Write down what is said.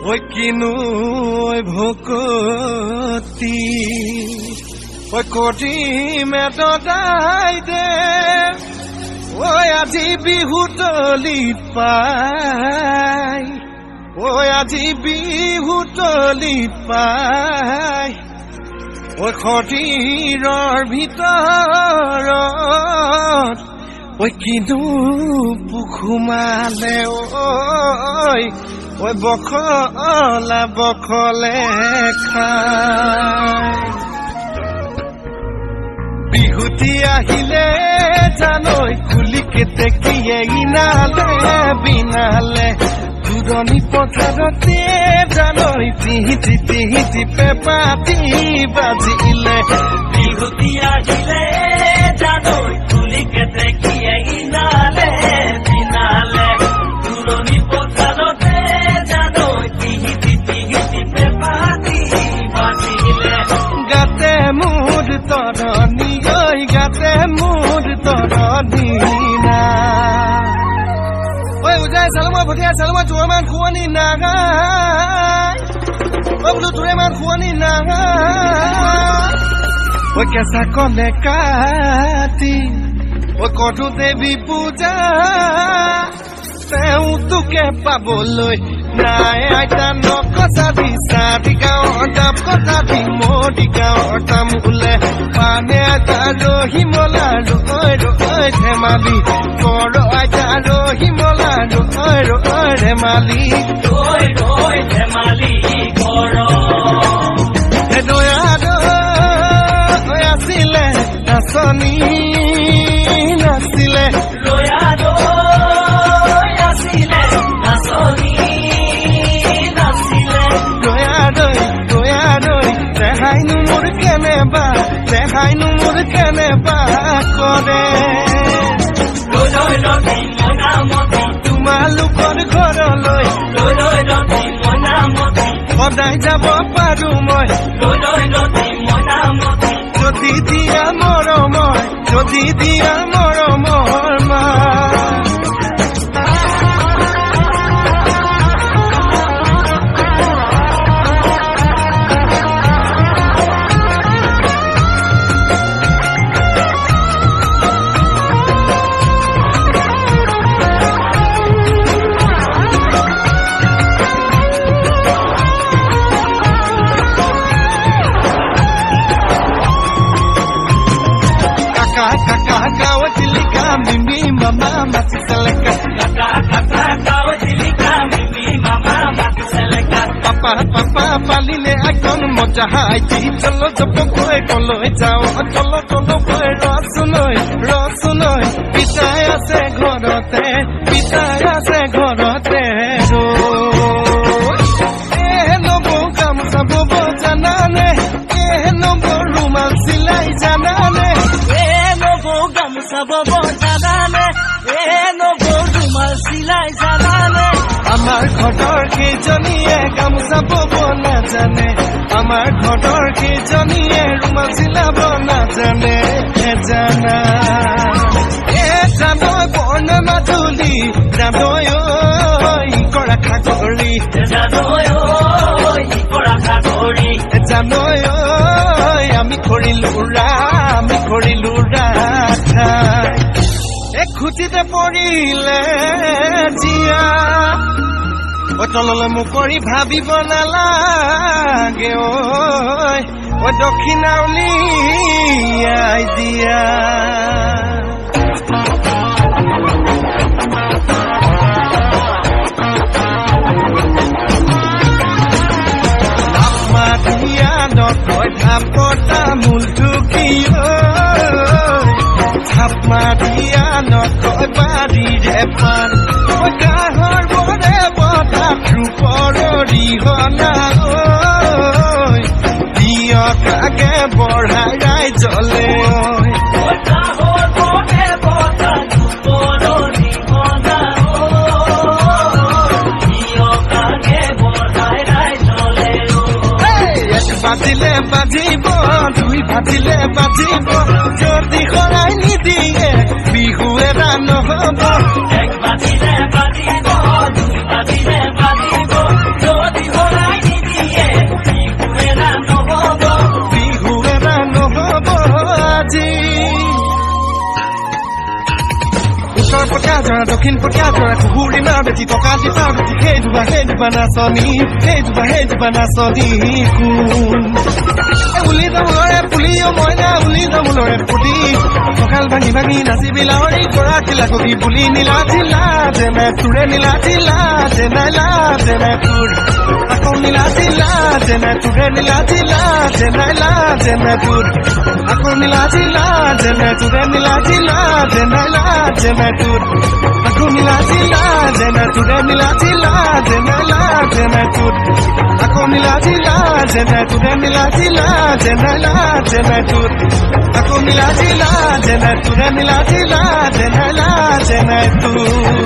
ঐ কিনো ভকতি ঐ কটি মেদাই দে ঐ আজি বিহু তলিত পাই ঐ আজি বিহু তলিত পাই ঐ খটিৰৰ ভিতৰত ঐ কিনো পুখুমালে ঐ বখলা বখলে খাই বিহুতি আহিলে জানৈ খুলি কেতেকিয়ে ইনালে বিনালে দুৰণি পথাৰতে জানৈ তিহিতি তিহিতি পেপাতি বাজিলে বিহুতি আহিলে জানৈ খুলি কেতেকিয়ে ইনালে বিনালে দুৰণি পথাৰতে জানৈ তিহিতি তিহিতি পেপাতি বাজিলে গাতে মোৰ তৰণি ঐ গাতে মোৰ তৰণি না ঐ উজাই চালমা ভটিয়া চালমা তোৰমান খুৱনি নাগাই ঐ বোলো তোৰেমান খুৱনি নাগাই ঐ কেঁচা কলে কাটি ঐ কঠু দেৱী পূজা তেওঁ তোকে পাবলৈ নাই আইতা নকচা দি চাৰি গাঁৱৰ দাম কথা দি মৰি গাঁৱৰ দাম ওলে পানে আইতা ৰহিমলা ৰৈ ৰৈ ধেমালি কৰ আইতা ৰহিমলা ৰৈ ৰৈ ধেমালি ৰৈ ৰৈ ধেমালি কৰ দয়া দৈ আছিলে নাচনি নাছিলে দয়া দৈ আছিলে নাচনি নাছিলে দয়া দৈ দেখাইনো মোৰ কেনেবা কৰে লৈ ৰবি মনামতি তোমালোকৰ ঘৰলৈ লৈ ৰবি মনামতি সদায় যাব পাৰো মই লৈ ৰবি মনামতি যদি দিয়া মৰমৰ মা Kawajilika mimi mama matiseleka kata kawajilika mimi mama matiseleka papa palile akon moja haiti cholo jopo koi koloi jao cholo koi rosunoi pitai ase ghorote ro nobo kam sabo janane nobo rumal silai janane চাব জানানে নবৌ ৰুমাল চিলাই জানানে আমাৰ ঘৰৰ কেইজনীয়ে গামোচা বব নাজানে আমাৰ ঘৰৰ কেইজনীয়ে ৰুমাল চিলাব নাজানে জানা জানৈ বৰ্ণ মাধুলি জানৈ কৰা খাগৰি জানৈ জানৈ আমি কৰিলো খুটিতে পৰিলে জিয়া তললৈ মোক কৰি ভাবিব নালাগে ঐ দক্ষিণা উলিয়াই দিয়া মাতিয়া নকয় ধাপতা মূলটো কি থাপ মাতিয়া নকয় বাৰীৰে পান গাহৰ বৰে বতাহ ৰূপৰ ৰিহনা দিয় কাকে বঢ়াই জ্বলে বাজিলে বাজিব দুই বাজিলে বাজিব যদি সৰাই নিদিয়ে বিহু এৰা নহ'ব এক বাজিলে বাজিব দুই বাজিলে বাজিব যদি দক্ষিণ পটীয়া জৰা কুকুৰি মাৰ বেটি টকা দি পাৰ বেটি সেইজোপা নাচনী সেইজোপা নাচনী কোন উলি যামলৰে পুলিও মইনা উলি যামলৰে পুলি কঁকাল ভাঙি ভাঙি নাচিবি লাৱৰী গৰাকী লাগবি বুলি নীলা ঢিলা যেনে তোৰে নীলা ঢিলা যেনে তোৰ আকৌ নীলা ঢিলা যেনে তোৰে নীলা ঢিলা যেনে তোৰ আকৌ নীলা ঢিলা যেনে তোৰে নীলা ঢিলা যেনে তোৰ আকৌ নীলা ঢিলা যেনে তোৰে নীলা ঢিলা যেনে তোৰ আকৌ নীলা ঢিলা যেনে তোৰে নীলা ঢিলা যেনে তোৰ আকৌ নীলা ঢিলা যেনে তোৰে নীলা ঢিলা যেনে তোৰ